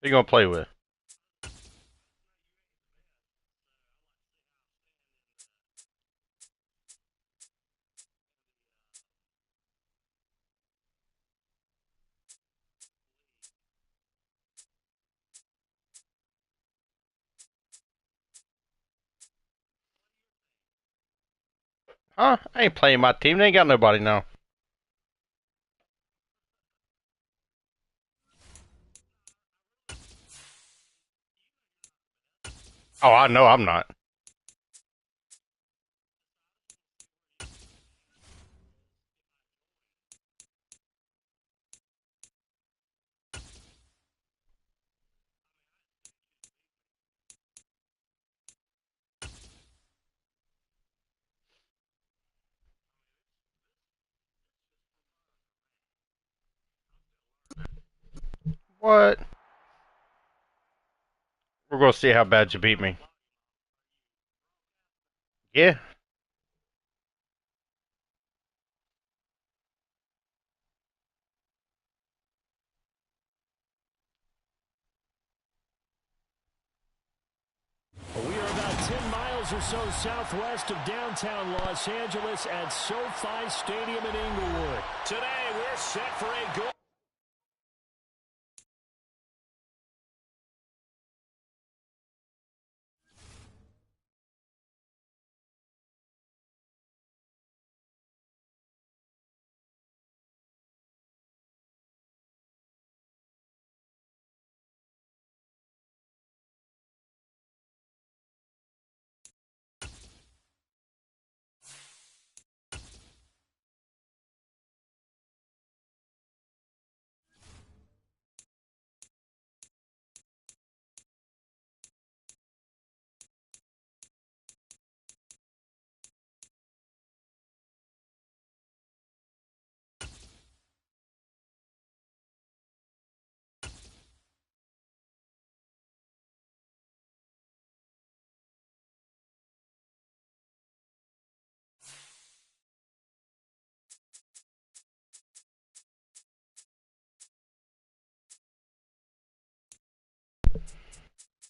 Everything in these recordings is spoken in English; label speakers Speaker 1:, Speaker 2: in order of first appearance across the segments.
Speaker 1: Who you gonna play with? Huh? I ain't playing my team. They ain't got nobody now. Oh, I know I'm not. What? We're gonna see how bad you beat me. Yeah.
Speaker 2: We are about 10 miles or so southwest of downtown Los Angeles at SoFi Stadium in Inglewood. Today, we're set for a good...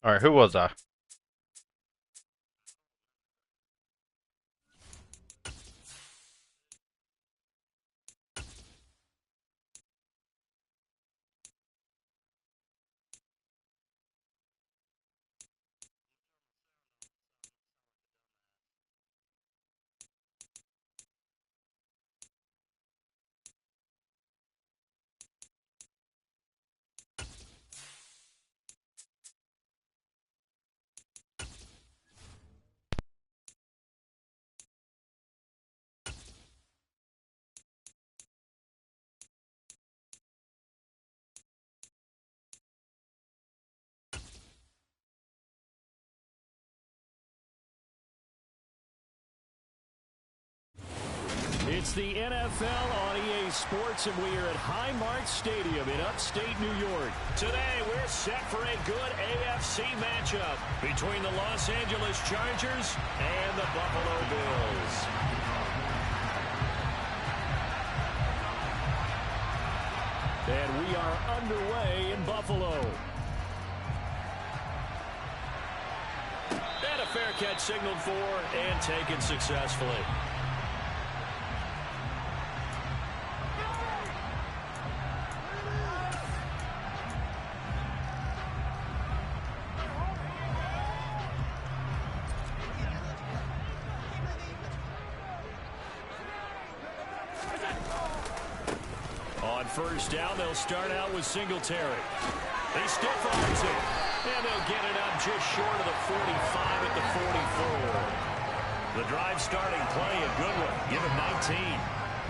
Speaker 1: All right. Who was I?
Speaker 2: It's the NFL on EA Sports, and we are at Highmark Stadium in upstate New York. Today, we're set for a good AFC matchup between the Los Angeles Chargers and the Buffalo Bills. And we are underway in Buffalo. And a fair catch signaled for and taken successfully. On first down, they'll start out with Singletary. He stiff arms it, and they'll get it up just short of the 45 at the 44. The drive starting play, a good one. Give him 19.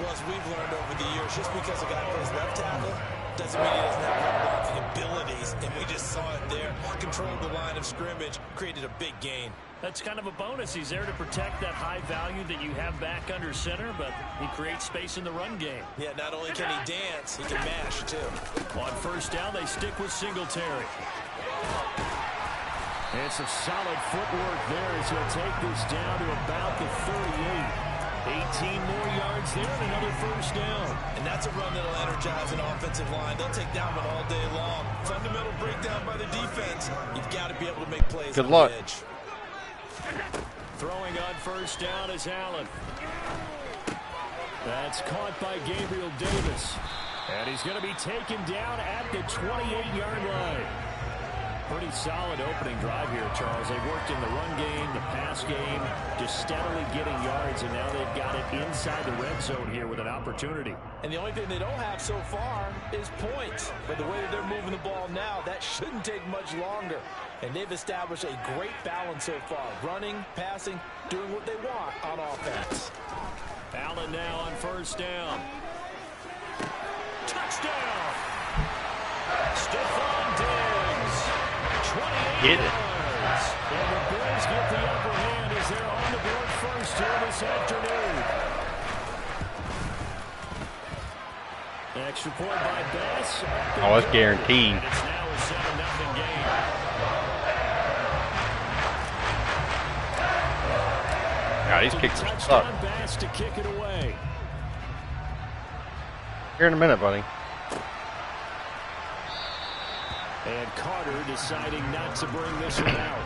Speaker 3: Well, as we've learned over the years, just because a guy plays left tackle doesn't mean he doesn't have run blocking abilities, and we just saw it there. Controlled the line of scrimmage, created a big gain.
Speaker 2: That's kind of a bonus. He's there to protect that high value that you have back under center, but he creates space in the run game.
Speaker 3: Yeah, not only can he dance, he can mash, too.
Speaker 2: On first down, they stick with Singletary. And some solid footwork there as he'll take this down to about the 38. 18 more yards there and another first down.
Speaker 3: And that's a run that'll energize an offensive line. They'll take that one all day long. Fundamental breakdown by defense, you've got to be able to make plays
Speaker 1: Good
Speaker 3: on
Speaker 1: luck.
Speaker 3: the edge.
Speaker 2: Throwing on first down is Allen. That's caught by Gabriel Davis. And he's going to be taken down at the 28-yard line. Pretty solid opening drive here, Charles. They've worked in the run game, the pass game, just steadily getting yards, and now they've got it inside the red zone here with an opportunity.
Speaker 3: And the only thing they don't have so far is points. But the way that they're moving the ball now, that shouldn't take much longer. And they've established a great balance so far. Running, passing, doing what they want on offense.
Speaker 2: Allen now on first down. Touchdown! Stephon Diggs. 28
Speaker 1: Get it.
Speaker 2: yards. And the Bills get the upper hand as they're on the board first here this afternoon. Extra point by Bass.
Speaker 1: Oh, it's guaranteed.
Speaker 2: And it's now a 7-0 game.
Speaker 1: God, these kicks suck.
Speaker 2: Touchdown Bass to kick it away.
Speaker 1: Here in a minute, buddy.
Speaker 2: And Carter deciding not to bring this one out.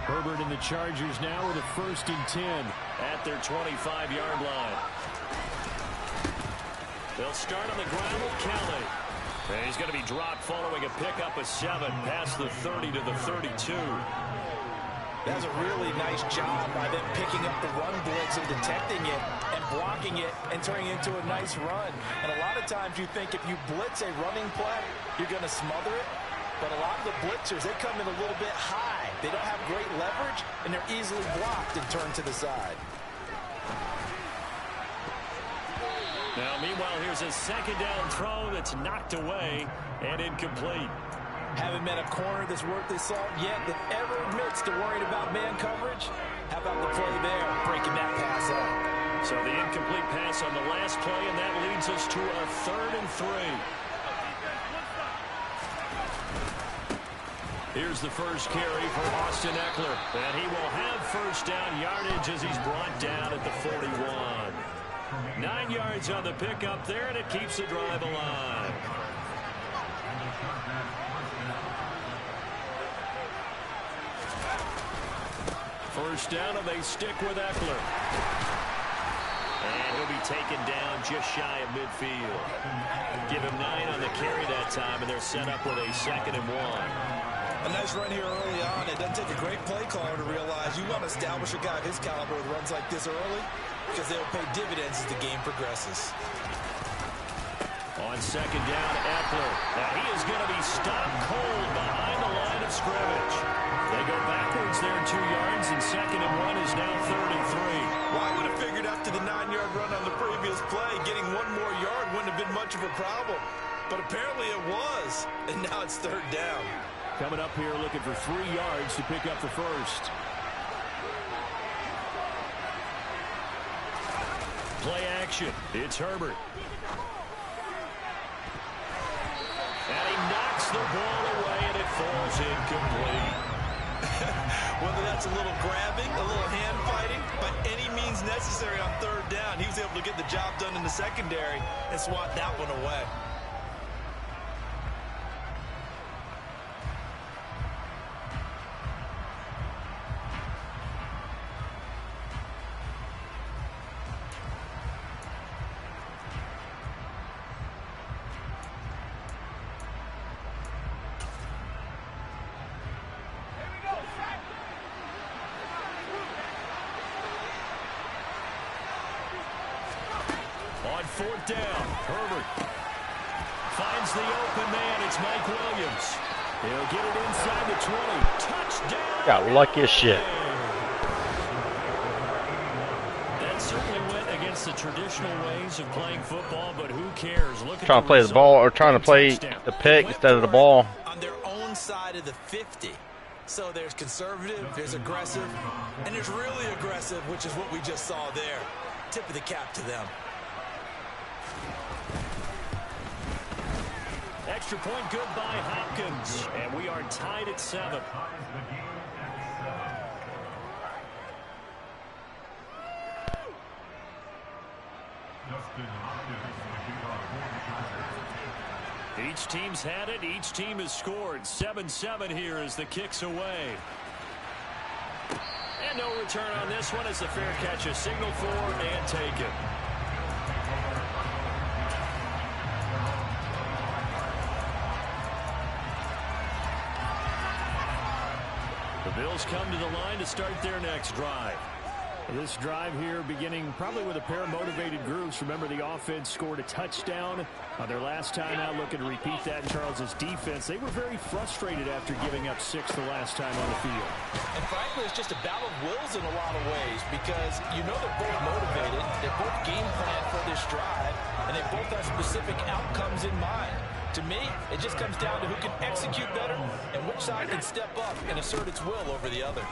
Speaker 2: Herbert and the Chargers now with a 1st and 10 at their 25-yard line. They'll start on the ground with Kelly. And he's going to be dropped following a pickup of 7 past the 30 to the 32.
Speaker 3: That's a really nice job by them picking up the run blitz and detecting it and blocking it and turning it into a nice run. And a lot of times you think if you blitz a running play, you're going to smother it. But a lot of the blitzers, they come in a little bit high. They don't have great leverage, and they're easily blocked and turned to the side.
Speaker 2: Now, meanwhile, here's a 2nd down throw that's knocked away and incomplete.
Speaker 3: Haven't met a corner that's worth his salt yet that ever admits to worrying about man coverage. How about the play there, breaking that pass up?
Speaker 2: So the incomplete pass on the last play, and that leads us to a 3rd and 3. Here's the first carry for Austin Eckler. And he will have first down yardage as he's brought down at the 41. 9 yards on the pickup there, and it keeps the drive alive. First down, and they stick with Eckler. And he'll be taken down just shy of midfield. Give him 9 on the carry that time, and they're set up with a 2nd and 1.
Speaker 3: A nice run here early on. It doesn't take a great play caller to realize you want to establish a guy of his caliber with runs like this early because they'll pay dividends as the game progresses.
Speaker 2: On 2nd down, Eckler. Now he is going to be stopped cold behind the line of scrimmage. They go backwards there 2 yards, and 2nd and 1 is now 33.
Speaker 3: Well, I would have figured after the 9-yard run on the previous play, getting 1 more yard wouldn't have been much of a problem. But apparently it was, and now it's 3rd down.
Speaker 2: Coming up here looking for 3 yards to pick up the first. Play action. It's Herbert. And he knocks the ball away, and it falls incomplete.
Speaker 3: Whether that's a little grabbing, a little hand fighting, by any means necessary on 3rd down, he was able to get the job done in the secondary and swat that one away.
Speaker 2: On 4th down, Herbert finds the open man. It's Mike Williams. He'll get it inside the 20. Touchdown!
Speaker 1: Got lucky as shit.
Speaker 2: That certainly went against the traditional ways of playing football, but who cares? Look at
Speaker 1: Trying to play the ball, or trying to play the pick instead of the ball.
Speaker 3: inside of the 50. So there's conservative, there's aggressive, and there's really aggressive, which is what we just saw there. Tip of the cap to them.
Speaker 2: Extra point good by Hopkins. And we are tied at 7. Each team's had it. Each team has scored. 7-7 here as the kick's away. And no return on this one as the fair catch is signaled for and taken. The Bills come to the line to start their next drive. This drive here beginning probably with a pair of motivated groups. Remember, the offense scored a touchdown on their last time out, looking to repeat that in Charles's defense. They were very frustrated after giving up 6 the last time on the field.
Speaker 3: And frankly, it's just a battle of wills in a lot of ways because you know they're both motivated, they're both game planned for this drive, and they both have specific outcomes in mind. To me, it just comes down to who can execute better and which side can step up and assert its will over the other.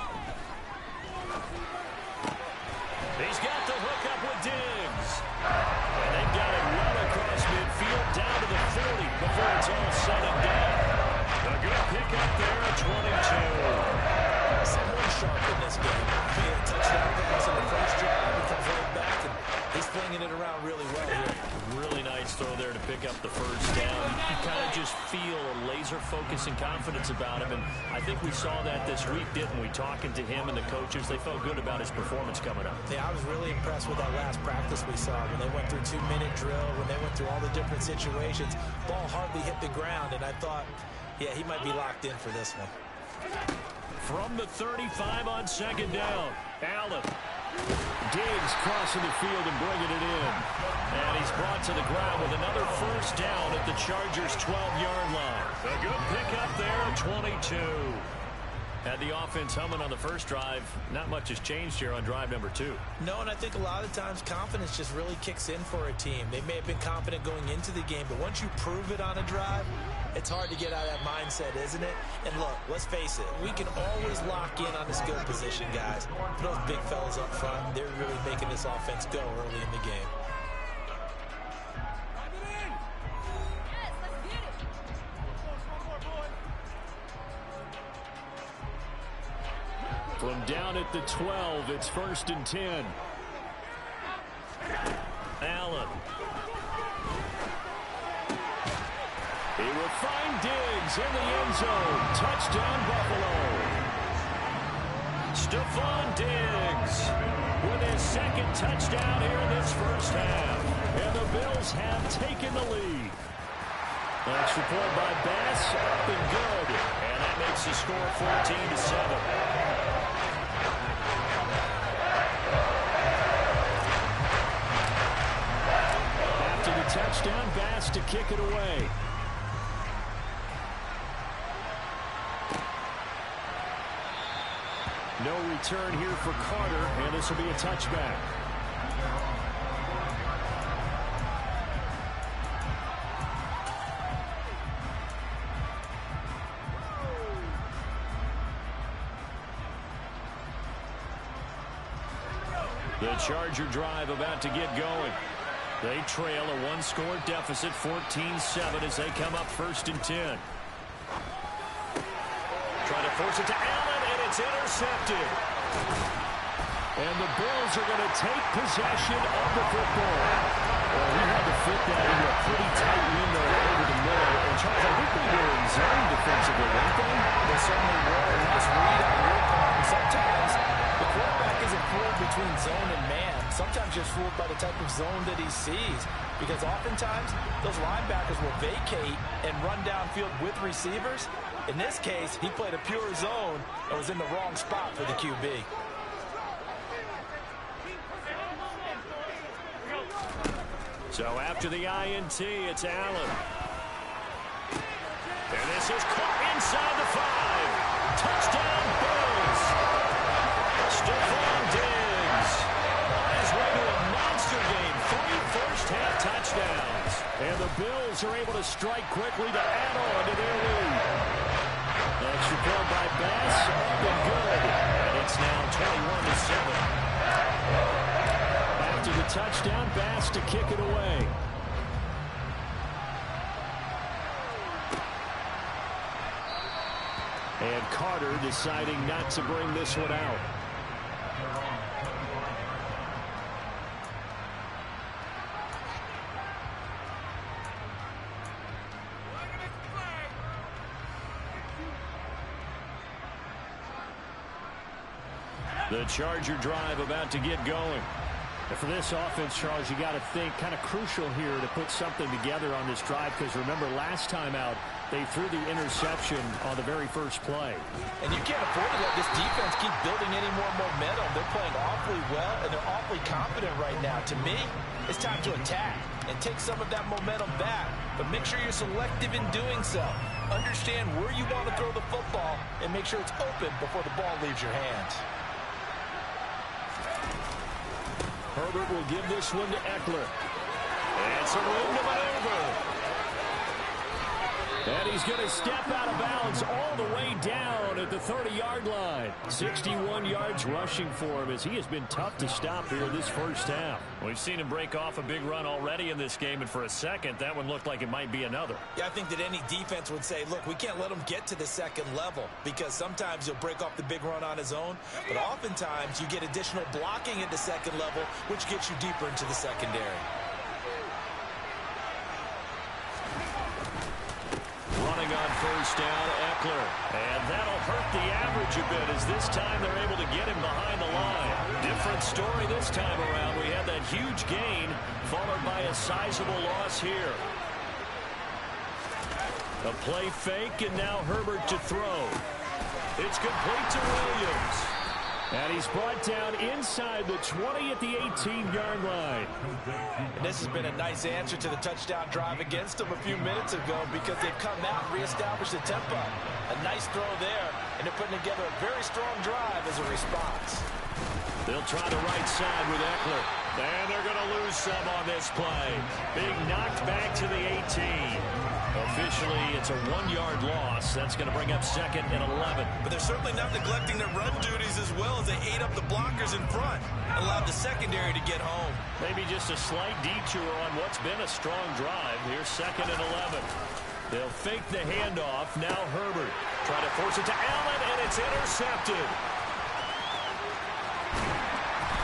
Speaker 2: He's got the hook up with Diggs. And they've got it well across midfield down to the 40 before it's all said and done. A good pick up there at 22.
Speaker 3: Someone sharp in this game. He had a touchdown pass in the first drive. He comes right back, and he's flinging it around really well here.
Speaker 2: Really nice throw there to pick up the first down. You kind of just feel a laser focus and confidence about him, and I think we saw that this week, didn't we? Talking to him and the coaches, they felt good about his performance coming up.
Speaker 3: Yeah, I was really impressed with that last practice we saw when they went through 2-minute drill, when they went through all the different situations. Ball hardly hit the ground, and I thought, yeah, he might be locked in for this one.
Speaker 2: From the 35 on second down, Allen. Diggs crossing the field and bringing it in. And he's brought to the ground with another first down at the Chargers' 12-yard line. A good pickup there at 22. Had the offense humming on the first drive. Not much has changed here on drive number 2.
Speaker 3: No, and I think a lot of times confidence just really kicks in for a team. They may have been confident going into the game, but once you prove it on a drive, it's hard to get out of that mindset, isn't it? And look, let's face it, we can always lock in on the skill position, guys. But those big fellas up front, they're really making this offense go early in the game.
Speaker 2: From down at the 12, it's 1st and 10. Allen. He will find Diggs in the end zone. Touchdown, Buffalo. Stephon Diggs with his second touchdown here in this first half. And the Bills have taken the lead. Extra point by Bass, up and good. And that makes the score 14-7. Touchdown, Bass to kick it away. No return here for Carter, and this will be a touchback. The Charger drive about to get going. They trail a one-score deficit, 14-7, as they come up 1st and 10. Trying to force it to Allen, and it's intercepted. And the Bills are going to take possession of the football. Well, he had to fit that into a pretty tight window over the middle. And Charles, I think they were in zone defensively, weren't they?
Speaker 3: They certainly were. Nice read on your part. And sometimes the quarterback isn't fooled between zone and man. Sometimes just fooled by the type of zone that he sees. Because oftentimes, those linebackers will vacate and run downfield with receivers. In this case, he played a pure zone and was in the wrong spot for the QB.
Speaker 2: So after the INT, it's Allen. And this is caught inside the 5. Touchdown, Bills. Stephon Diggs on his way to a monster game. 3 first-half touchdowns. And the Bills are able to strike quickly to add on to their lead. A Extra point by Bass, up and good. And it's now 21-7. After the touchdown, Bass to kick it away. And Carter deciding not to bring this one out. The Charger drive about to get going. And for this offense, Charles, you got to think kind of crucial here to put something together on this drive, because remember last time out they threw the interception on the very first play.
Speaker 3: And you can't afford to let this defense keep building any more momentum. They're playing awfully well, and they're awfully confident right now. To me, it's time to attack and take some of that momentum back, but make sure you're selective in doing so. Understand where you want to throw the football and make sure it's open before the ball leaves your hands.
Speaker 2: Herbert will give this one to Eckler. It's a room to maneuver. And he's going to step out of bounds all the way down at the 30-yard line. 61 yards rushing for him, as he has been tough to stop here this first half. We've seen him break off a big run already in this game, and for a second, that one looked like it might be another.
Speaker 3: Yeah, I think that any defense would say, look, we can't let him get to the second level, because sometimes he'll break off the big run on his own, but oftentimes you get additional blocking at the second level, which gets you deeper into the secondary.
Speaker 2: Running on first down, Eckler. And that'll hurt the average a bit, as this time they're able to get him behind the line. Different story this time around. We had that huge gain, followed by a sizable loss here. A play fake, and now Herbert to throw. It's complete to Williams. And he's brought down inside the 20 at the 18-yard line.
Speaker 3: And this has been a nice answer to the touchdown drive against them a few minutes ago, because they've come out and reestablished the tempo. A nice throw there, and they're putting together a very strong drive as a response.
Speaker 2: They'll try the right side with Eckler. And they're going to lose some on this play. Being knocked back to the 18. Officially, it's a 1-yard loss. That's going to bring up 2nd and 11.
Speaker 3: But they're certainly not neglecting their run duties as well, as they ate up the blockers in front and allowed the secondary to get home.
Speaker 2: Maybe just a slight detour on what's been a strong drive. Here's 2nd and 11. They'll fake the handoff. Now Herbert. Try to force it to Allen, and it's intercepted.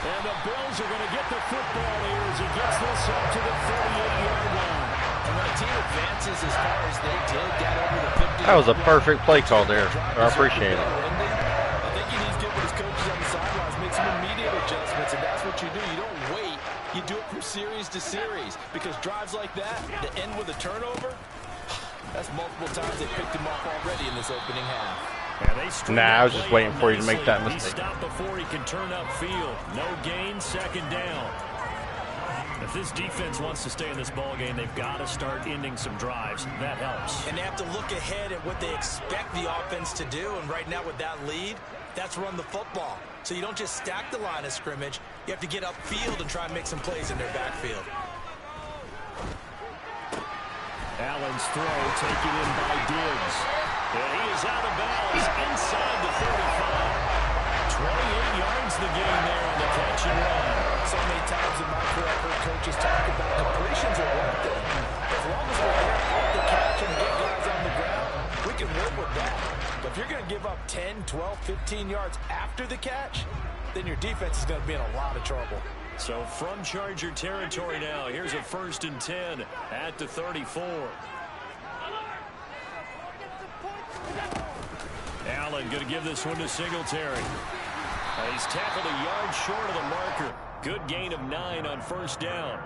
Speaker 2: And the Bills are going to get the football here as he gets this up to the 38-yard line.
Speaker 3: And when a team advances as far as they did, got over the 50.
Speaker 1: That was a perfect play call there. I appreciate it.
Speaker 3: I think he needs to get with his coaches on the sidelines, make some immediate adjustments, and that's what you do. You don't wait. You do it from series to series, because drives like that that end with a turnover, that's multiple times they picked him off already in this opening half.
Speaker 1: Nah, I was just waiting for you to make that mistake.
Speaker 2: He stopped before he can turn upfield. No gain, 2nd down. If this defense wants to stay in this ballgame, they've got to start ending some drives. That helps.
Speaker 3: And they have to look ahead at what they expect the offense to do. And right now with that lead, that's run the football. So you don't just stack the line of scrimmage. You have to get upfield and try and make some plays in their backfield.
Speaker 2: Allen's throw taken in by Diggs. And he is out of bounds inside the 35. 28 yards the gain there on the catch and run.
Speaker 3: So many times in my career, I've heard coaches talk about completions are one thing. As long as we're there at the catch and get guys on the ground, we can work with that. But if you're going to give up 10, 12, 15 yards after the catch, then your defense is going to be in a lot of trouble.
Speaker 2: So from Charger territory now, here's a 1st and 10 at the 34. Allen going to give this one to Singletary. He's tackled a yard short of the marker. Good gain of 9 on 1st down.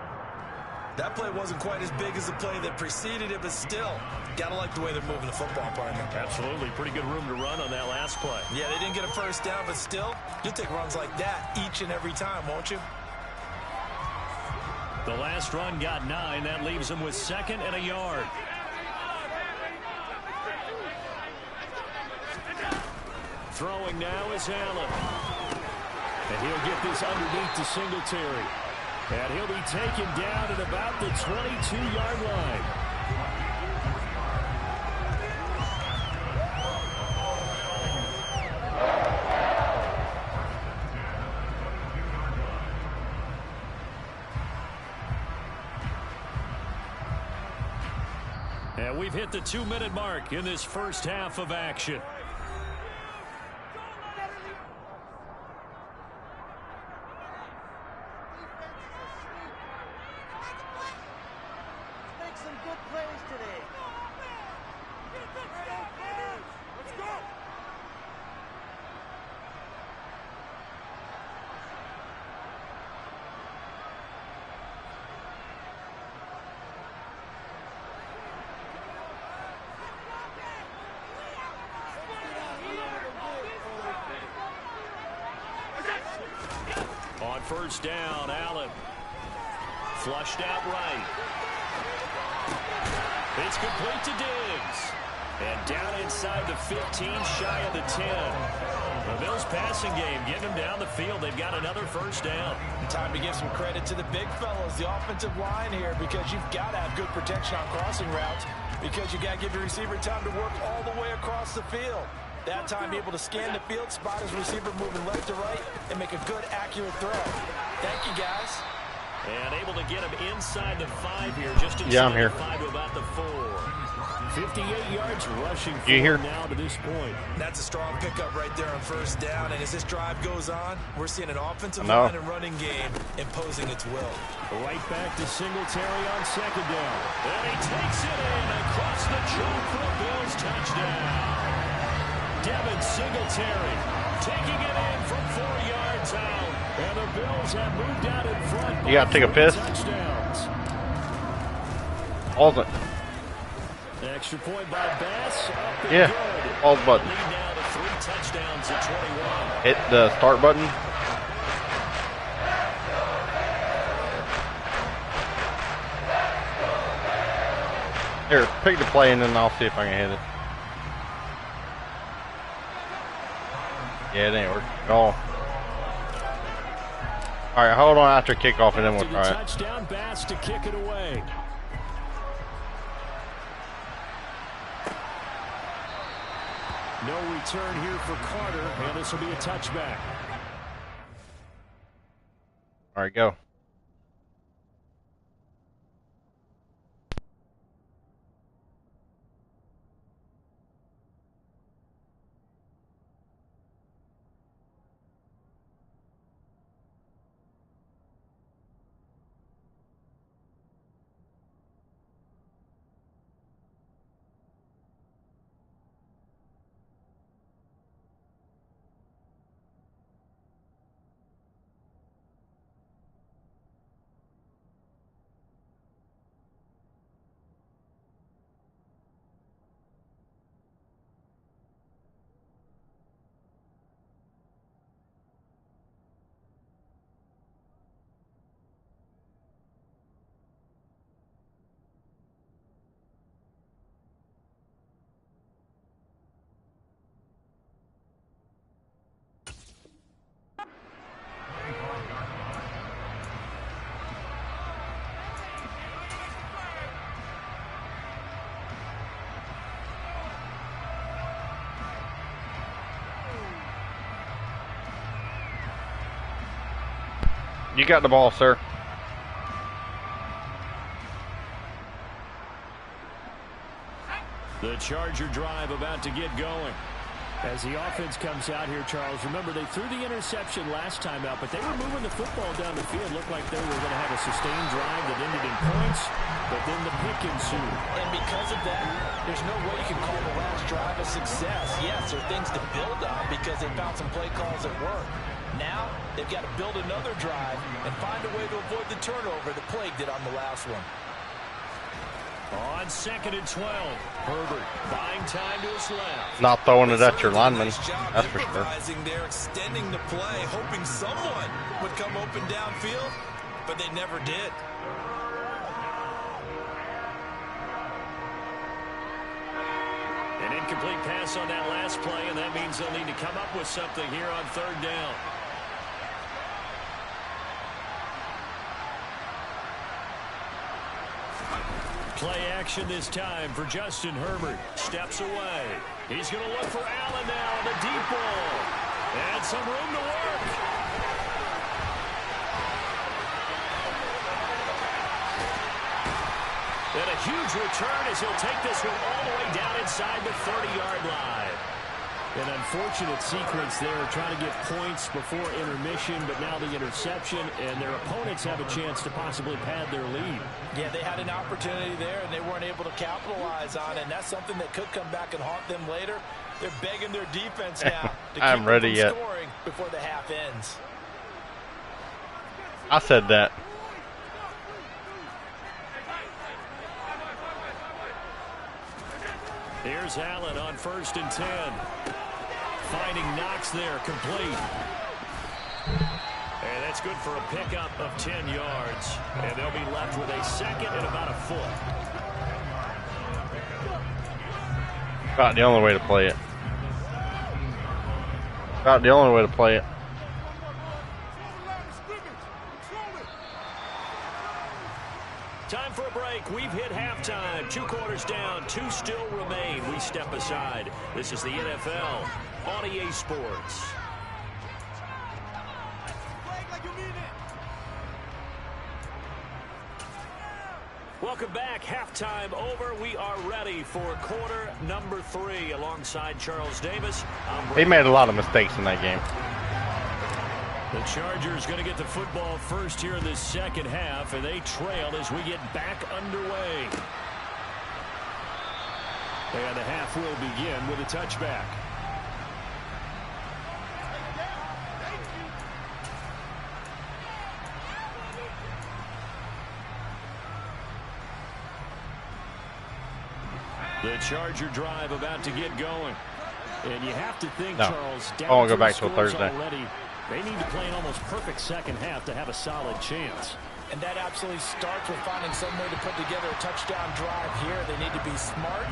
Speaker 3: That play wasn't quite as big as the play that preceded it, but still, gotta like the way they're moving the football, partner.
Speaker 2: Absolutely. Pretty good room to run on that last play.
Speaker 3: Yeah, they didn't get a 1st down, but still, you'll take runs like that each and every time, won't you?
Speaker 2: The last run got 9. That leaves them with 2nd and a yard. Throwing now is Allen. And he'll get this underneath to Singletary. And he'll be taken down at about the 22-yard line. And we've hit the 2-minute mark in this first half of action.
Speaker 4: Make some good plays today. Let's go.
Speaker 2: On first down, Allen. Flushed out right. It's complete to Diggs. And down inside the 15, shy of the 10. The Bills passing game getting them down the field. They've got another first down.
Speaker 3: Time to give some credit to the big fellas, the offensive line here, because you've got to have good protection on crossing routes, because you got to give your receiver time to work all the way across the field. That time, be able to scan the field, spot his receiver moving left to right, and make a good, accurate throw. Thank you, guys.
Speaker 2: And able to get him inside the 5 here, just inside
Speaker 1: I'm here.
Speaker 2: the 5 to about the 4. 58 yards rushing for
Speaker 1: You here?
Speaker 2: him now to this point.
Speaker 3: That's a strong pickup right there on first down, and as this drive goes on, we're seeing an offensive
Speaker 1: No.
Speaker 3: line and running game imposing its will.
Speaker 2: Right back to Singletary on second down. And he takes it in across the chalk for a Bills touchdown. Devin Singletary taking it in from 4 yards out. And the Bills have moved out in front.
Speaker 1: You gotta take a piss?
Speaker 2: Touchdowns.
Speaker 1: All the
Speaker 2: Extra point by Bass. Up and
Speaker 1: Yeah,
Speaker 2: good.
Speaker 1: all the buttons.
Speaker 2: Lead now to 3 touchdowns at 21.
Speaker 1: hit the start button. Here, pick the play and then I'll see if I can hit it. Yeah, it ain't working at all. Alright, hold on after kickoff and then we'll
Speaker 2: To the
Speaker 1: try it.
Speaker 2: touchdown, Bass to kick it away. No return here for Carter, and this will be a touchback.
Speaker 1: Alright, go. You got the ball, sir.
Speaker 2: The Charger drive about to get going. As the offense comes out here, Charles, remember they threw the interception last time out, but they were moving the football down the field. Looked like they were going to have a sustained drive that ended in points, but then the pick ensued.
Speaker 3: And because of that, there's no way you can call the last drive a success. Yes, there are things to build on because they found some play calls that work. Now, they've got to build another drive and find a way to avoid the turnover the plague did on the last one.
Speaker 2: On 2nd and 12, Herbert buying time to his left.
Speaker 1: Not throwing it at your lineman.
Speaker 3: Nice job
Speaker 1: That's for sure.
Speaker 3: improvising there, extending the play, hoping someone would come open downfield, but they never did.
Speaker 2: An incomplete pass on that last play, and that means they'll need to come up with something here on 3rd down. Play action this time for Justin Herbert. Steps away. He's going to look for Allen now on the deep ball. And some room to work. And a huge return as he'll take this one all the way down inside the 30-yard line. An unfortunate sequence there, trying to get points before intermission, but now the interception, and their opponents have a chance to possibly pad their lead.
Speaker 3: Yeah, they had an opportunity there, and they weren't able to capitalize on it, and that's something that could come back and haunt them later. They're begging their defense now to
Speaker 1: I'm
Speaker 3: keep
Speaker 1: ready
Speaker 3: them
Speaker 1: yet.
Speaker 3: from scoring before the half ends.
Speaker 1: I said that.
Speaker 2: Here's Allen on 1st and 10. Finding Knox there, complete. And that's good for a pickup of 10 yards. And they'll be left with a second and about a foot.
Speaker 1: About the only way to play it. About the only way to play it.
Speaker 2: Time for a break. We've hit halftime. 2 quarters down. 2 still remain. We step aside. This is the NFL on EA Sports. Welcome back. Halftime over. We are ready for quarter number 3 alongside Charles Davis.
Speaker 1: They made a lot of mistakes in that game.
Speaker 2: The Chargers going to get the football first here in this second half, and they trail as we get back underway. And the half will begin with a touchback. The Charger drive about to get going. And you have to think, Charles,
Speaker 1: I won't go
Speaker 2: down
Speaker 1: back
Speaker 2: two
Speaker 1: till
Speaker 2: scores
Speaker 1: Thursday.
Speaker 2: already, they need to play an almost perfect second half to have a solid chance.
Speaker 3: And that absolutely starts with finding some way to put together a touchdown drive here. They need to be smart,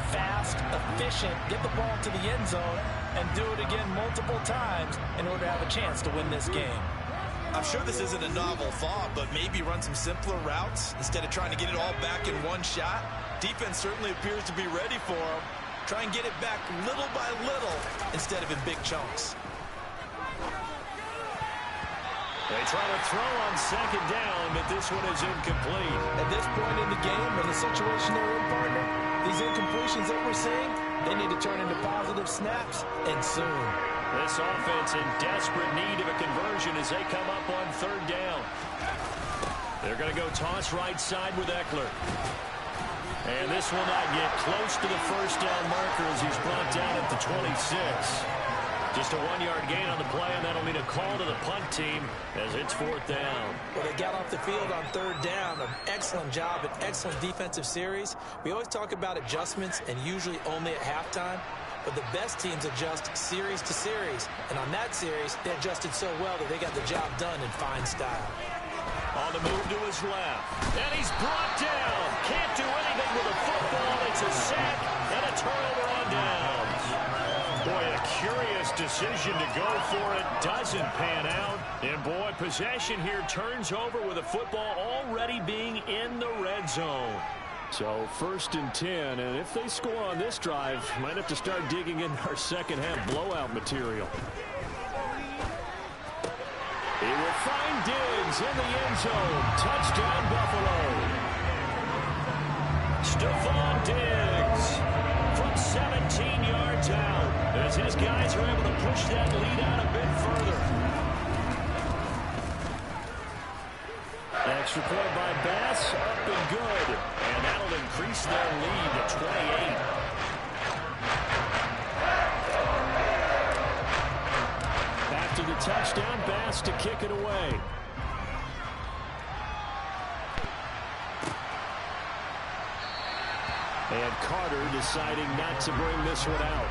Speaker 3: fast, efficient, get the ball to the end zone, and do it again multiple times in order to have a chance to win this game.
Speaker 5: I'm sure this isn't a novel thought, but maybe run some simpler routes instead of trying to get it all back in one shot. Defense certainly appears to be ready for them. Try and get it back little by little instead of in big chunks.
Speaker 2: They try to throw on second down, but this one is incomplete.
Speaker 3: At this point in the game, in the situation they're in, partner, these incompletions that we're seeing, they need to turn into positive snaps, and soon.
Speaker 2: This offense in desperate need of a conversion as they come up on third down. They're going to go toss right side with Eckler. And this will not get close to the first down marker as he's brought down at the 26. Just a 1-yard gain on the play, and that'll mean a call to the punt team as it's 4th down.
Speaker 3: Well, they got off the field on third down. An excellent job, an excellent defensive series. We always talk about adjustments and usually only at halftime. But the best teams adjust series to series. And on that series, they adjusted so well that they got the job done in fine style.
Speaker 2: On the move to his left. And he's brought down. Can't do anything with a football. It's a sack and a turnover on downs. Boy, a curious decision to go for it. Doesn't pan out. And boy, possession here turns over with a football already being in the red zone. So 1st and 10, and if they score on this drive, might have to start digging in our second half blowout material. He will find Diggs in the end zone. Touchdown, Buffalo. Stephon Diggs from 17 yards out as his guys are able to push that lead out a bit further. Extra point by Bass, up and good. And that'll increase their lead to 28. After the touchdown, Bass to kick it away. And Carter deciding not to bring this one out.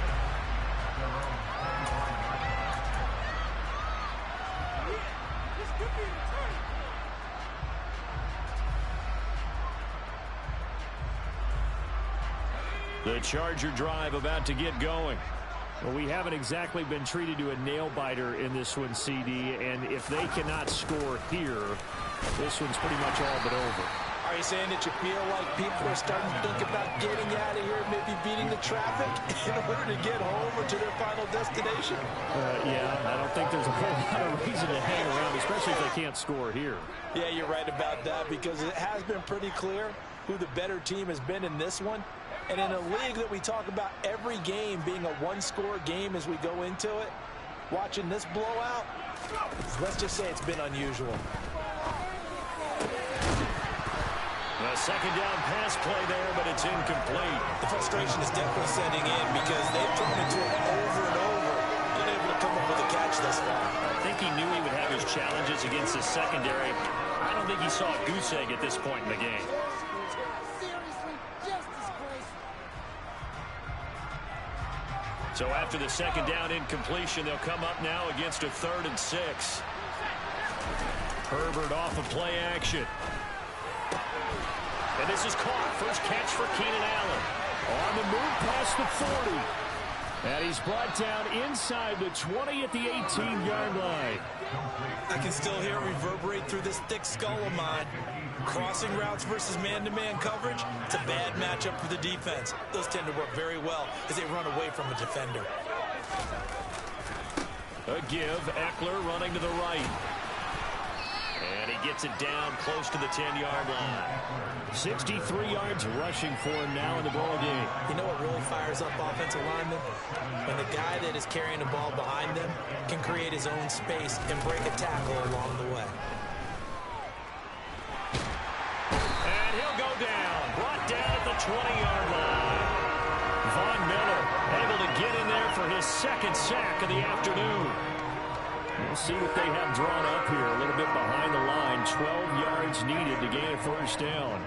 Speaker 2: The Charger drive about to get going. Well, we haven't exactly been treated to a nail-biter in this one, CD, and if they cannot score here, this one's pretty much all but over.
Speaker 3: Are you saying that you feel like people are starting to think about getting out of here, maybe beating the traffic in order to get home or to their final destination?
Speaker 2: Yeah, I don't think there's a whole lot of reason to hang around, especially if they can't score here.
Speaker 3: Yeah, you're right about that because it has been pretty clear who the better team has been in this one. And in a league that we talk about every game being a one-score game as we go into it, watching this blowout, let's just say it's been unusual.
Speaker 2: A second down pass play there, but it's incomplete.
Speaker 3: The frustration is definitely setting in because they've thrown it to him over and over, unable to come up with a catch thus far.
Speaker 2: I think he knew he would have his challenges against the secondary. I don't think he saw a goose egg at this point in the game. So after the second down incompletion, they'll come up now against a 3rd and 6. Herbert off of play action. And this is caught. First catch for Keenan Allen. On the move past the 40. And he's brought down inside the 20 at the 18-yard line.
Speaker 5: I can still hear it reverberate through this thick skull of mine. Crossing routes versus man-to-man coverage, it's a bad matchup for the defense. Those tend to work very well as they run away from a defender.
Speaker 2: A give. Eckler running to the right. And he gets it down close to the 10-yard line. 63 yards rushing for him now in the ball game.
Speaker 3: You know what really fires up offensive linemen? When the guy that is carrying the ball behind them can create his own space and break a tackle along the way.
Speaker 2: And he'll go down. Brought down at the 20-yard line. Von Miller able to get in there for his 2nd sack of the afternoon. We'll see what they have drawn up here. A little bit behind the line. 12 yards needed to gain a 1st down.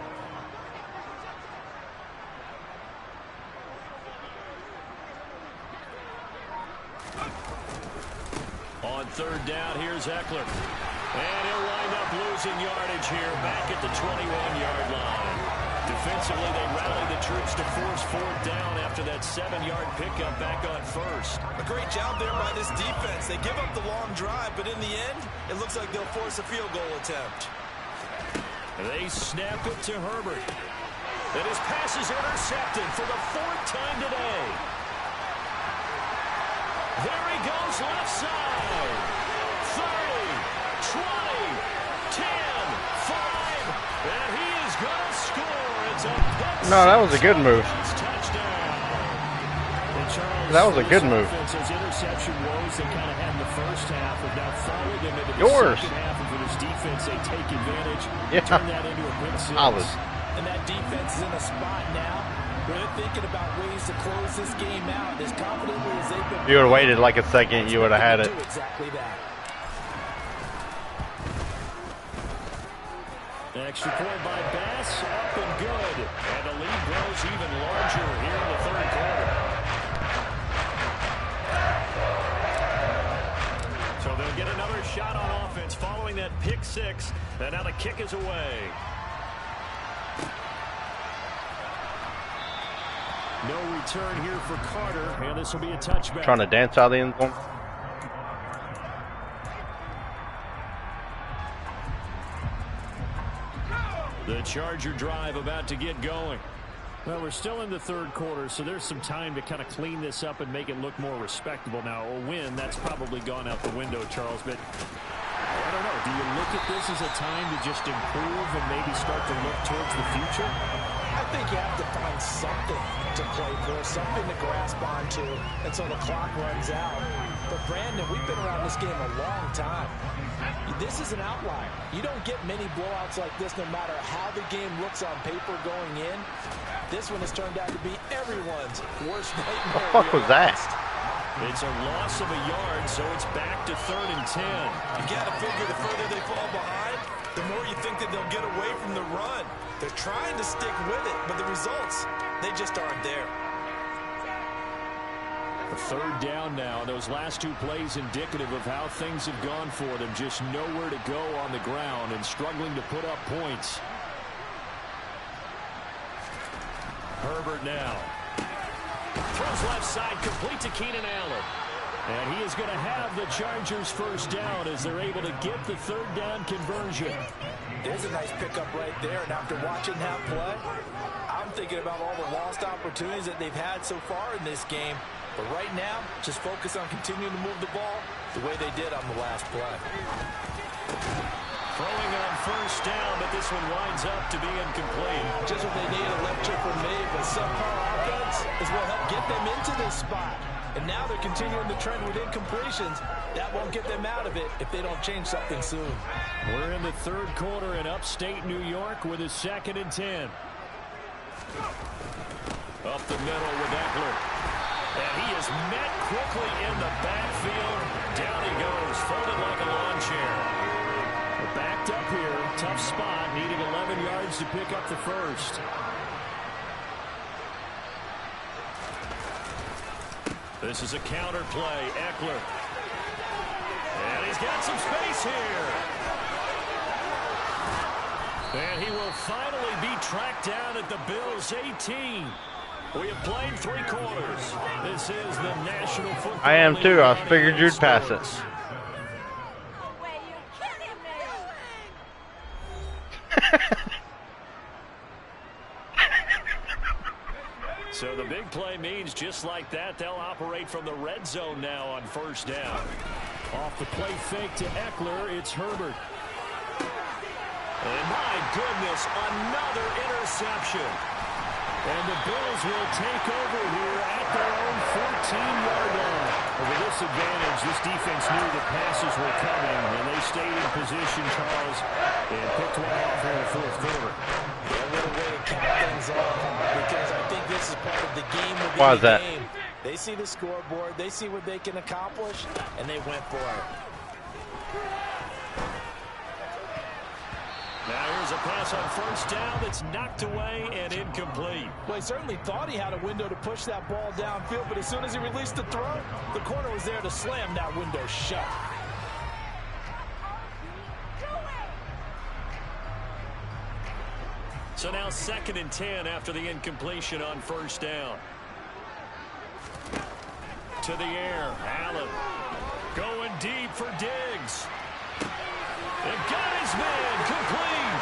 Speaker 2: On 3rd down, here's Eckler. And he'll wind up losing yardage here back at the 21-yard line. Defensively, they rallied the troops to force 4th down after that 7-yard pickup back on 1st.
Speaker 5: A great job there by this defense. They give up the long drive, but in the end, it looks like they'll force a field goal attempt.
Speaker 2: They snap it to Herbert. And his pass is intercepted for the 4th time today. There he goes left side. 30, 20, 10, 5, and he is going to score. It's a
Speaker 1: No, that was a good move. That was a good move.
Speaker 2: Those interception woes they kind of had in the first half have now followed them into the
Speaker 1: Yours.
Speaker 2: second half, and for this defense, they take advantage.
Speaker 1: Yeah.
Speaker 2: Turn that into a big six.
Speaker 1: Solid.
Speaker 3: And that defense is in a spot now where they're thinking about ways to close this game out as confidently as they've been.
Speaker 1: If you would have waited like a second, you would have had it.
Speaker 3: Do exactly that.
Speaker 2: Extra point by Bass, up and good. And the lead grows even larger here in the 3rd quarter. So they'll get another shot on offense following that pick 6. And now the kick is away. No return here for Carter, and this will be a touchback.
Speaker 1: Trying to dance out of the end zone.
Speaker 2: The Charger drive about to get going. Well, we're still in the 3rd quarter, so there's some time to kind of clean this up and make it look more respectable. Now, a win, that's probably gone out the window, Charles, but I don't know. Do you look at this as a time to just improve and maybe start to look towards the future?
Speaker 3: I think you have to find something to play for, something to grasp onto until the clock runs out. But, Brandon, we've been around this game a long time. This is an outlier. You don't get many blowouts like this no matter how the game looks on paper going in. This one has turned out to be everyone's worst nightmare.
Speaker 1: What the fuck was that?
Speaker 2: It's a loss of a yard, so it's back to 3rd and 10.
Speaker 5: You got to figure the further they fall behind, the more you think that they'll get away from the run. They're trying to stick with it, but the results, they just aren't there.
Speaker 2: A 3rd down now. Those last 2 plays indicative of how things have gone for them. Just nowhere to go on the ground and struggling to put up points. Herbert now. Throws left side, complete to Keenan Allen. And he is going to have the Chargers 1st down as they're able to get the 3rd down conversion.
Speaker 3: There's a nice pickup right there, and after watching that play, I'm thinking about all the lost opportunities that they've had so far in this game. But right now, just focus on continuing to move the ball the way they did on the last play.
Speaker 2: Throwing on first down, but this one winds up to be incomplete.
Speaker 3: Just what they need, a lecture from me, but subpar offense is what helped get them into this spot. And now they're continuing the trend with incompletions. That won't get them out of it if they don't change something soon.
Speaker 2: We're in the third quarter in upstate New York with a 2nd and 10. Up the middle with Eckler. And he is met quickly in the backfield. Down he goes, folded like a lawn chair. We're backed up here. Tough spot, needing 11 yards to pick up the first. This is a counter play. Eckler. And he's got some space here. And he will finally be tracked down at the Bills' 18. We have played 3 quarters. This is the National Football
Speaker 1: I am too. I
Speaker 2: League
Speaker 1: figured you'd pass it.
Speaker 2: Sports. So the big play means just like that, they'll operate from the red zone now on first down. Off the play fake to Eckler, it's Herbert. And my goodness, another interception. And the Bills will take over here at their own 14-yard line. With this advantage, this defense knew the passes were coming, and they stayed in position, Charles, and picked one off in the fourth quarter.
Speaker 3: Yeah, what a way to cap things off, because I think this is part of the game within
Speaker 1: Why is
Speaker 3: the
Speaker 1: that?
Speaker 3: game. They see the scoreboard, they see what they can accomplish, and they went for it.
Speaker 2: Now here's a pass on first down that's knocked away and incomplete.
Speaker 3: Well, he certainly thought he had a window to push that ball downfield, but as soon as he released the throw, the corner was there to slam that window shut.
Speaker 2: So now 2nd and 10 after the incompletion on first down. To the air, Allen going deep for Diggs. And got his man complete.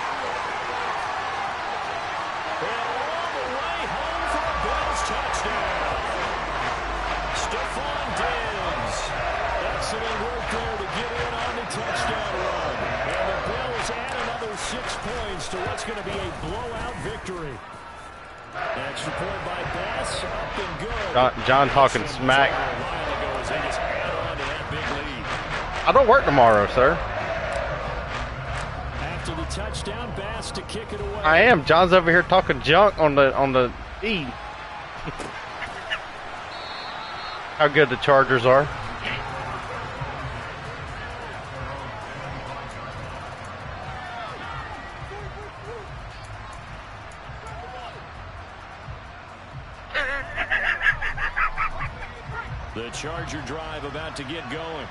Speaker 2: And all the way home for a Bills touchdown. Stephon Diggs. Excellent work there to get in on the touchdown run. And the Bills add another 6 points to what's going to be a blowout victory. Extra point by Bass, up and good.
Speaker 1: John talking smack.
Speaker 2: A while ago as they just add on to that big lead.
Speaker 1: I don't work tomorrow, sir.
Speaker 2: After the touchdown, Bass to kick it away.
Speaker 1: I am. John's over here talking junk on the feed. How good the Chargers are.
Speaker 2: The Charger drive about to get going.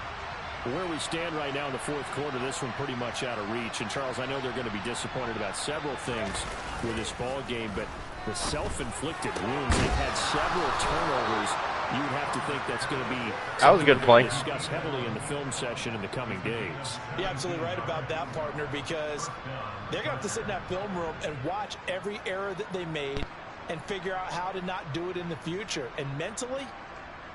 Speaker 2: Where we stand right now in the fourth quarter, this one pretty much out of reach. And, Charles, I know they're going to be disappointed about several things with this ball game, but the self-inflicted wounds, they've had several turnovers. You would have to think that's going to be
Speaker 1: That was a good play.
Speaker 2: Discussed heavily in the film section in the coming days.
Speaker 3: You're absolutely right about that, partner, because they're going to have to sit in that film room and watch every error that they made and figure out how to not do it in the future. And mentally,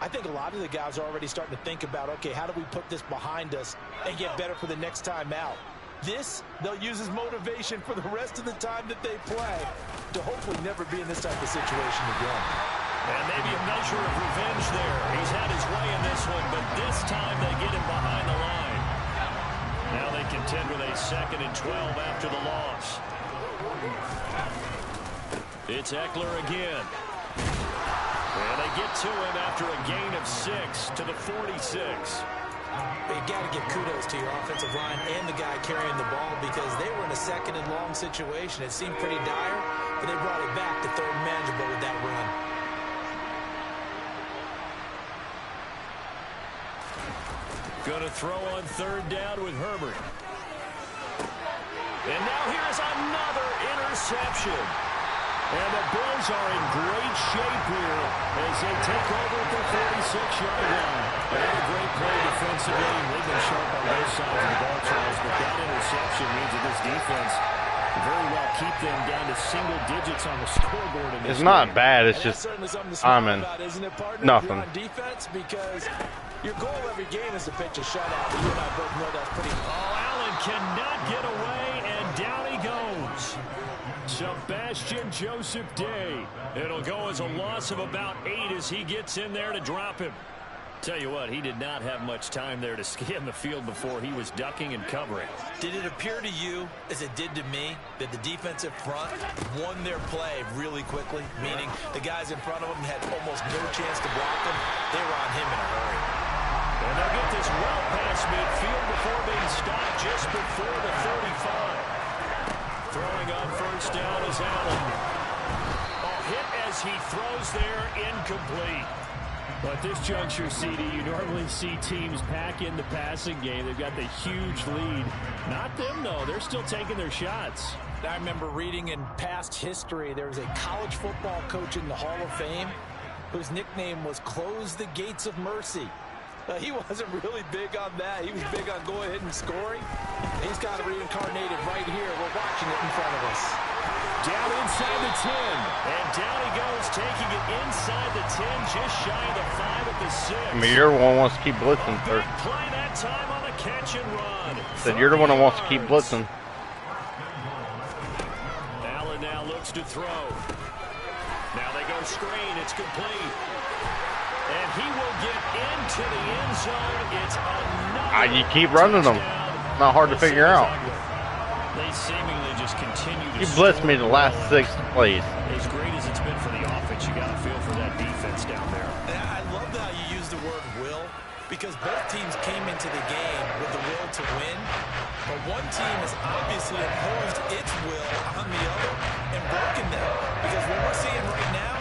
Speaker 3: I think a lot of the guys are already starting to think about, okay, how do we put this behind us and get better for the next time out? This, they'll use as motivation for the rest of the time that they play to hopefully never be in this type of situation again.
Speaker 2: And maybe a measure of revenge there. He's had his way in this one, but this time they get him behind the line. Now they contend with a 2nd and 12 after the loss. It's Eckler again. And they get to him after a gain of 6 to the 46.
Speaker 3: You've got to give kudos to your offensive line and the guy carrying the ball, because they were in a 2nd and long situation. It seemed pretty dire, but they brought it back to 3rd and manageable with that run.
Speaker 2: Going to throw on 3rd down with Herbert. And now here's another interception. And the Bills are in great shape here as they take over at the 46-yard line. Another great play defensively. They've been sharp on both sides of the ball, Charles, but that interception means that this defense very well keep them down to single digits on the scoreboard. In this
Speaker 1: It's not
Speaker 2: game.
Speaker 1: bad. It's
Speaker 3: And
Speaker 1: just
Speaker 3: that's certainly something to smile
Speaker 1: I'm in.
Speaker 3: about, isn't it, partner?
Speaker 1: Nothing.
Speaker 3: If you're on defense, because your goal every game is to pitch a shutout. You and I both know that's pretty.
Speaker 2: Oh, Allen cannot get away, and down he goes. Sebastian Joseph Day. It'll go as a loss of about 8 as he gets in there to drop him. Tell you what, he did not have much time there to scan the field before he was ducking and covering.
Speaker 5: Did it appear to you, as it did to me, that the defensive front won their play really quickly? Meaning the guys in front of them had almost no chance to block him. They were on him in a hurry.
Speaker 2: And they'll get this well past midfield before being stopped just before the 35. Throwing on first down is Allen. A hit as he throws there, incomplete. But this juncture, CD, you normally see teams pack in the passing game. They've got the huge lead. Not them, though. They're still taking their shots.
Speaker 3: I remember reading in past history, there was a college football coach in the Hall of Fame whose nickname was Close the Gates of Mercy. He wasn't really big on that. He was big on go ahead and scoring. He's kind of reincarnated right here. We're watching it in front of us.
Speaker 2: Down inside the 10. And down he goes, taking it inside the 10, just shy of the 5 at the 6.
Speaker 1: I mean, you're the one who wants to keep blitzing, sir.
Speaker 2: Play that time on a catch and run.
Speaker 1: Said you're the one who wants to keep blitzing.
Speaker 2: Allen now looks to throw. Now they go screen. It's complete. And he will get into the end zone. It's another
Speaker 1: You keep running them. Not hard to figure out.
Speaker 2: They seemingly just continue to
Speaker 1: You blitzed me the last 6 plays.
Speaker 2: As great as it's been for the offense, you got to feel for that defense down there.
Speaker 5: I love how you use the word will, because both teams came into the game with the will to win, but one team has obviously imposed its will on the other and broken them. Because what we're seeing right now,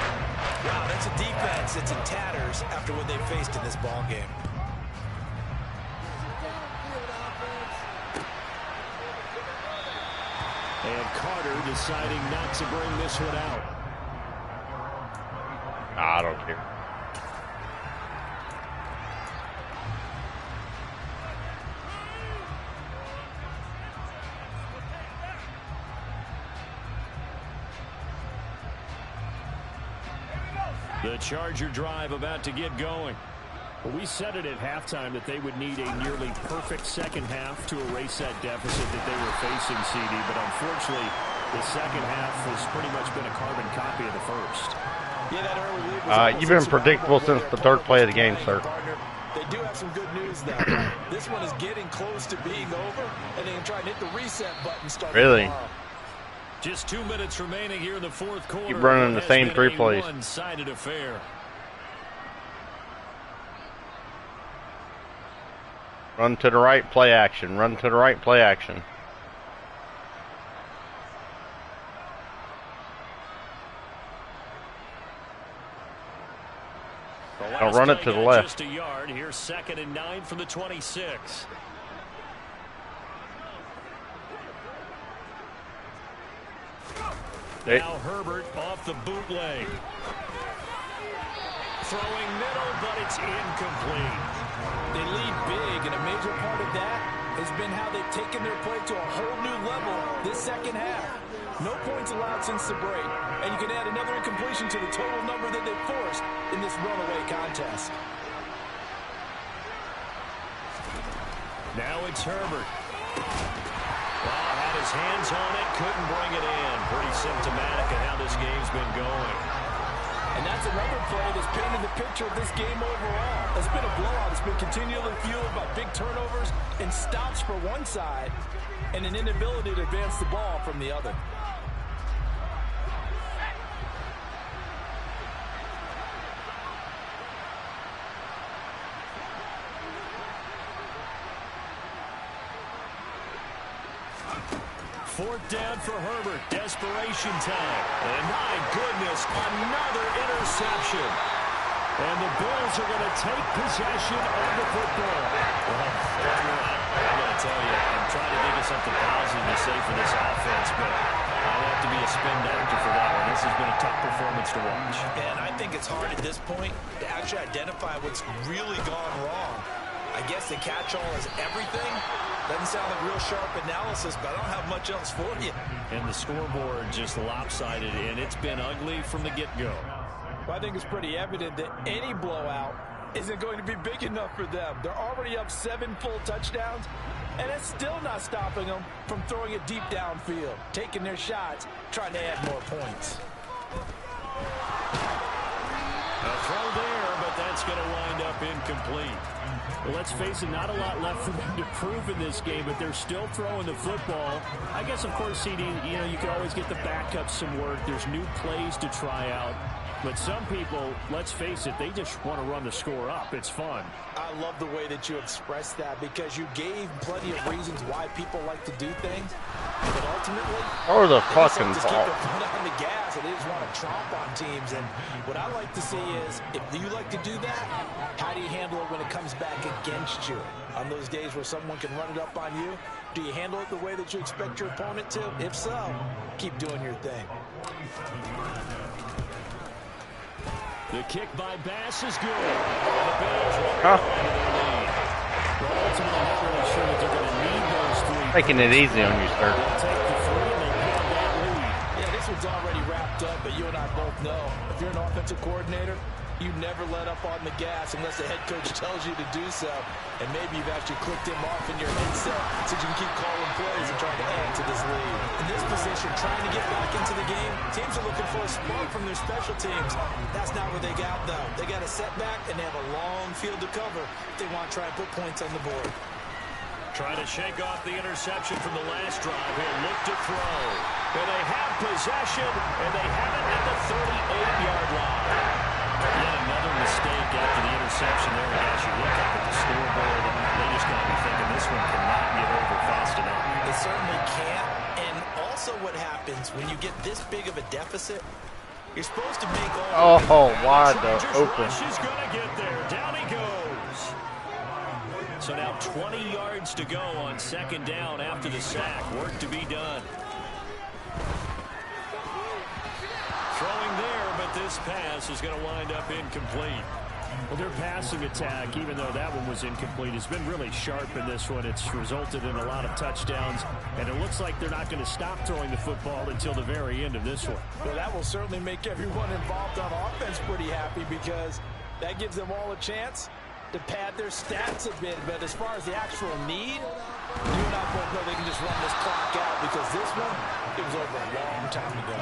Speaker 5: wow, that's a defense that's in tatters after what they faced in this ball game.
Speaker 2: And Carter deciding not to bring this one out.
Speaker 1: I don't care.
Speaker 2: The Charger drive about to get going. Well, we said it at halftime that they would need a nearly perfect second half to erase that deficit that they were facing, CD. But unfortunately, the second half has pretty much been a carbon copy of the first.
Speaker 3: Yeah, that early lead was
Speaker 1: You've been predictable since the 3rd play of the game, sir.
Speaker 3: They do have some good news, though. This one is getting close to being over, and they can try and hit the reset button starting
Speaker 1: Really?
Speaker 3: tomorrow.
Speaker 2: Just 2 minutes remaining here in the 4th quarter.
Speaker 1: Keep running the same 3 plays.
Speaker 2: One-sided affair.
Speaker 1: Run to the right, play action. Run to the right, play action. Don't run it to the left.
Speaker 2: Just a yard. Here's 2nd and 9 from the 26. Now Herbert off the bootleg. Throwing middle, but it's incomplete.
Speaker 3: They lead big, and a major part of that has been how they've taken their play to a whole new level this second half. No points allowed since the break, and you can add another incompletion to the total number that they've forced in this runaway contest.
Speaker 2: Now it's Herbert. Well, had his hands on it, couldn't bring it in. Pretty symptomatic of how this game's been going.
Speaker 3: And that's another play that's painted the picture of this game overall. It's been a blowout. It's been continually fueled by big turnovers and stops for one side and an inability to advance the ball from the other.
Speaker 2: Fourth down for Herbert. Desperation time. And my goodness, another interception. And the Bills are going to take possession of the football. Well, I'm going to tell you, I'm trying to think of something positive to say for this offense, but I'll have to be a spin doctor for that one. This has been a tough performance to watch.
Speaker 5: And I think it's hard at this point to actually identify what's really gone wrong. I guess the catch-all is everything. Doesn't sound like real sharp analysis, but I don't have much else for you.
Speaker 2: And the scoreboard just lopsided, and it's been ugly from the get-go.
Speaker 3: Well, I think it's pretty evident that any blowout isn't going to be big enough for them. They're already up 7 full touchdowns, and it's still not stopping them from throwing it deep downfield, taking their shots, trying to add more points.
Speaker 2: A throw there, but that's going to wind up incomplete. Well, let's face it, not a lot left for them to prove in this game, but they're still throwing the football. I guess, of course, CD, you can always get the backups some work. There's new plays to try out. But some people, let's face it, they just want to run the score up. It's fun.
Speaker 3: I love the way that you expressed that because you gave plenty of reasons why people like to do things. But ultimately,
Speaker 1: Or the
Speaker 3: they just
Speaker 1: fucking
Speaker 3: like to keep
Speaker 1: ball.
Speaker 3: their foot on the gas and they just want to tromp on teams. And what I like to see is, if you like to do that, how do you handle it when it comes back against you? On those days where someone can run it up on you, do you handle it the way that you expect your opponent to? If so, keep doing your thing.
Speaker 2: The kick by Bass is good. The Bills walk into their lead. Well, ultimately, not really sure that they're going to need those 3.
Speaker 1: Making it easy on you, sir.
Speaker 2: They'll take the 3 and they'll have that lead.
Speaker 3: Yeah, this one's already wrapped up, but you and I both know if you're an offensive coordinator, you never let up on the gas unless the head coach tells you to do so. And maybe you've actually clicked him off in your headset so you can keep calling plays and trying to add to this lead. In this position, trying to get back into the game, teams are looking for a spark from their special teams. That's not what they got, though. They got a setback, and they have a long field to cover if they want to try and put points on the board.
Speaker 2: Trying to shake off the interception from the last drive. He'll look to throw. And they have possession, and they have it at the 38-yard line. Yet another mistake after the interception there. As you look up at the scoreboard, and they just got to be thinking this one cannot get over fast enough.
Speaker 3: It certainly can't. And also what happens when you get this big of a deficit, you're supposed to make all...
Speaker 1: Oh, wide open.
Speaker 2: Rush is going to get there. Down he goes. So now 20 yards to go on second down after the sack. Work to be done. Throwing there, but this pass is going to wind up incomplete. Well, their passing attack, even though that one was incomplete, has been really sharp in this one. It's resulted in a lot of touchdowns, and it looks like they're not going to stop throwing the football until the very end of this one.
Speaker 3: Well, that will certainly make everyone involved on offense pretty happy because that gives them all a chance to pad their stats a bit. But as far as the actual need, you and I both know they can just run this clock out because this one, it was over a long time ago.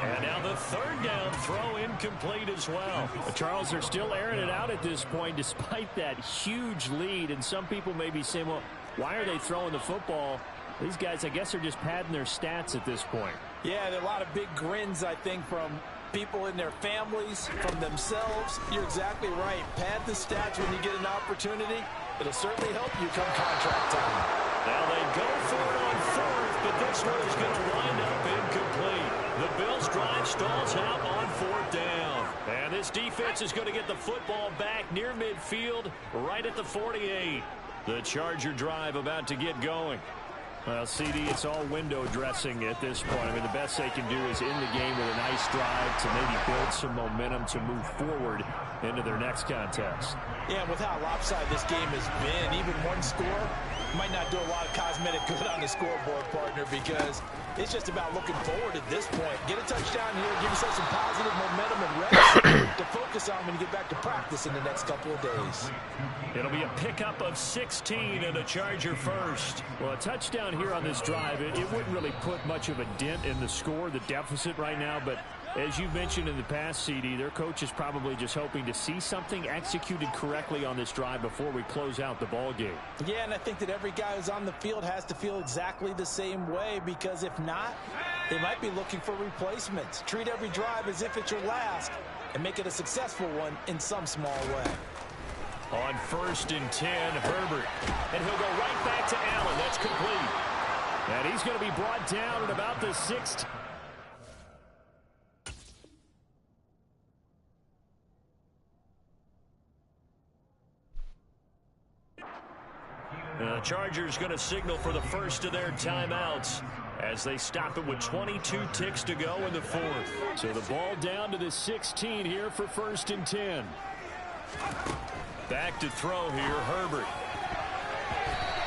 Speaker 2: And now the third down throw incomplete as well. Charles, they're still airing it out at this point despite that huge lead. And some people may be saying, well, why are they throwing the football? These guys, I guess, are just padding their stats at this point.
Speaker 3: Yeah, there are a lot of big grins, I think, from people in their families, from themselves. You're exactly right. Pad the stats when you get an opportunity. It'll certainly help you come contract time.
Speaker 2: Now they go for it on fourth, but this one is going to wind up incomplete. The Bills drive stalls out on fourth down. And this defense is going to get the football back near midfield, right at the 48. The Charger drive about to get going. Well, CD, it's all window dressing at this point. I mean, the best they can do is end the game with a nice drive to maybe build some momentum to move forward into their next contest.
Speaker 3: Yeah, with how lopsided this game has been, even one score might not do a lot of cosmetic good on the scoreboard, partner, because it's just about looking forward at this point. Get a touchdown here, give yourself some positive momentum and rest to focus on when you get back to practice in the next couple of days.
Speaker 2: It'll be a pickup of 16 and a Charger first. Well, a touchdown here on this drive, it wouldn't really put much of a dent in the score, the deficit right now, but as you mentioned in the past, CD, their coach is probably just hoping to see something executed correctly on this drive before we close out the ball game.
Speaker 3: Yeah, and I think that every guy who's on the field has to feel exactly the same way, because if not, they might be looking for replacements. Treat every drive as if it's your last and make it a successful one in some small way.
Speaker 2: On 1st and 10, Herbert. And he'll go right back to Allen. That's complete. And he's going to be brought down at about the 6th. The Chargers going to signal for the first of their timeouts as they stop it with 22 ticks to go in the fourth. So the ball down to the 16 here for 1st and 10. Back to throw here, Herbert.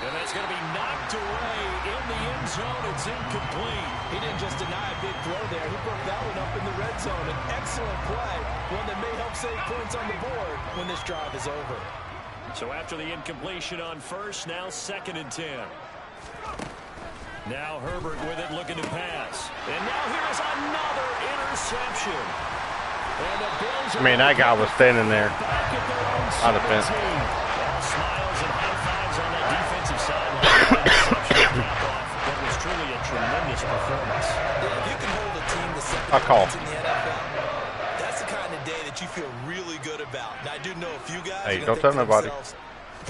Speaker 2: And that's going to be knocked away in the end zone. It's incomplete.
Speaker 3: He didn't just deny a big throw there. He broke that one up in the red zone. An excellent play, one that may help save points on the board when this drive is over.
Speaker 2: So after the incompletion on first, now 2nd and 10. Now Herbert with it, looking to pass. And now here's another interception. And the Bills
Speaker 1: I mean, that guy was standing there on the fence.
Speaker 2: All smiles and high fives on that defensive sideline. Interception cap off. That was truly a tremendous performance.
Speaker 3: Yeah, if you can hold a team to 7
Speaker 1: A call.
Speaker 3: points in the NFL, that's the kind of day that you feel really good about. Now, I do know a few guys
Speaker 1: Hey,
Speaker 3: are
Speaker 1: don't
Speaker 3: gonna
Speaker 1: tell
Speaker 3: think to
Speaker 1: nobody.
Speaker 3: themselves,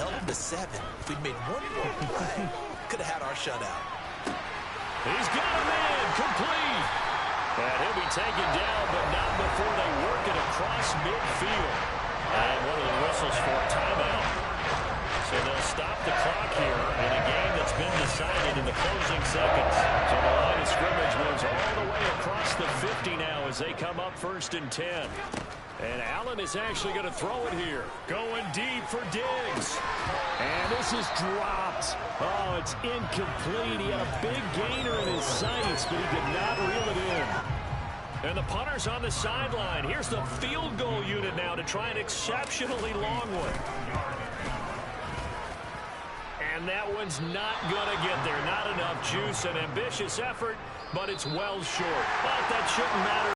Speaker 3: held them to 7. If we'd made one more play, could have had our shutout.
Speaker 2: He's got him in, complete. And he'll be taken down, but not before they work it across midfield. And one of the whistles for a timeout. So they'll stop the clock here in a game that's been decided in the closing seconds. So the line of scrimmage moves all the way across the 50 now as they come up 1st and 10. And Allen is actually going to throw it here. Going deep for Diggs. And this is dropped. Oh, it's incomplete. He had a big gainer in his sights, but he did not reel it in. And the punter's on the sideline. Here's the field goal unit now to try an exceptionally long one. And that one's not going to get there. Not enough juice. An ambitious effort, but it's well short. But that shouldn't matter.